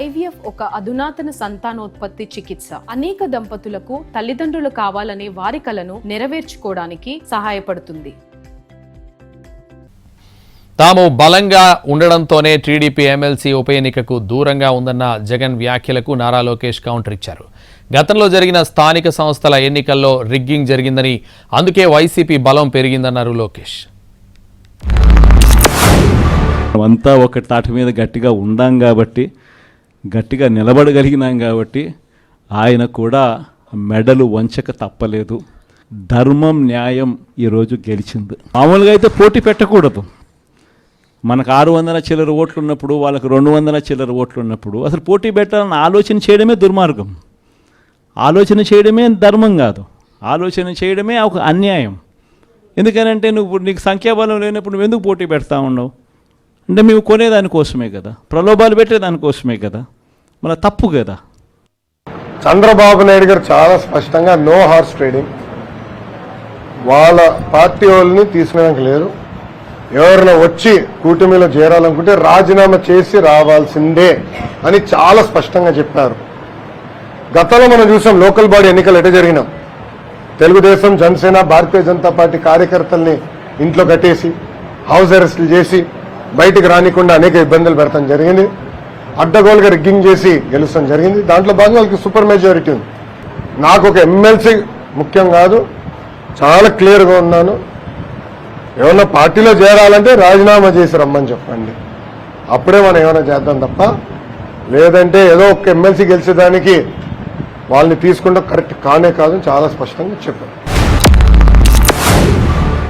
IVF ఒక అధునాతన సంతానోత్పత్తి చికిత్స. అనేక దంపతులకు తల్లిదండ్రులు కావాలనే వారి కలను నెరవేర్చుకోవడానికి సహాయపడుతుంది. తాము బలంగా ఉండడంతోనే టీడీపీ ఎమ్మెల్సీ ఉప ఎన్నికకు దూరంగా ఉందన్న జగన్ వ్యాఖ్యలకు నారా లోకేష్ కౌంటర్ ఇచ్చారు. గతంలో జరిగిన స్థానిక సంస్థల ఎన్నికల్లో రిగ్గింగ్ జరిగిందని, అందుకే వైసీపీ బలం పెరిగిందన్నారు లోకేష్. అంతా ఒక తాటి మీద గట్టిగా ఉండాం కాబట్టి, గట్టిగా నిలబడగలిగినాం కాబట్టి ఆయన కూడా మెడలు వంచక తప్పలేదు. ధర్మం న్యాయం ఈరోజు గెలిచింది. మామూలుగా అయితే పోటీ పెట్టకూడదు. మనకు 600 చిల్లర ఓట్లు ఉన్నప్పుడు, వాళ్ళకు 200 చిల్లర ఓట్లు ఉన్నప్పుడు అసలు పోటీ పెట్టాలని ఆలోచన చేయడమే దుర్మార్గం. ఆలోచన చేయడమే ధర్మం కాదు, ఆలోచన చేయడమే ఒక అన్యాయం. ఎందుకనంటే నీకు సంఖ్యాబలం లేనప్పుడు నువ్వు ఎందుకు పోటీ పెడతా ఉండవు? అంటే మేము కొనేదానికోసమే కదా, ప్రలోభాలు పెట్టేదానికోసమే కదా, మన తప్పు కదా. చంద్రబాబు నాయుడు గారు చాలా స్పష్టంగా నో హార్స్ ట్రేడింగ్, వాళ్ళ పార్టీ వాళ్ళని తీసుకునేదానికి లేరు. ఎవరైనా వచ్చి కూటమిలో చేరాలనుకుంటే రాజీనామా చేసి రావాల్సిందే అని చాలా స్పష్టంగా చెప్పారు. గతంలో మనం చూసాం లోకల్ బాడీ ఎన్నికలు ఎట జరిగినాం. తెలుగుదేశం, జనసేన, భారతీయ జనతా పార్టీ కార్యకర్తల్ని ఇంట్లో కట్టేసి హౌస్ అరెస్టులు చేసి బయటికి రానికుండా అనేక ఇబ్బందులు పెడతాం జరిగింది. అడ్డగోలుగా రిగ్గింగ్ చేసి గెలుస్తాం జరిగింది. దాంట్లో భాగంగా వాళ్ళకి సూపర్ మెజారిటీ ఉంది. నాకు ఒక ఎమ్మెల్సీ ముఖ్యం కాదు, చాలా క్లియర్గా ఉన్నాను. ఏమన్నా పార్టీలో చేరాలంటే రాజీనామా చేసి రమ్మని చెప్పండి, అప్పుడే మనం ఏమైనా చేద్దాం తప్ప, లేదంటే ఏదో ఒక ఎమ్మెల్సీ గెలిచేదానికి వాళ్ళని తీసుకుంటే కరెక్ట్ కానే కాదని చాలా స్పష్టంగా చెప్పారు.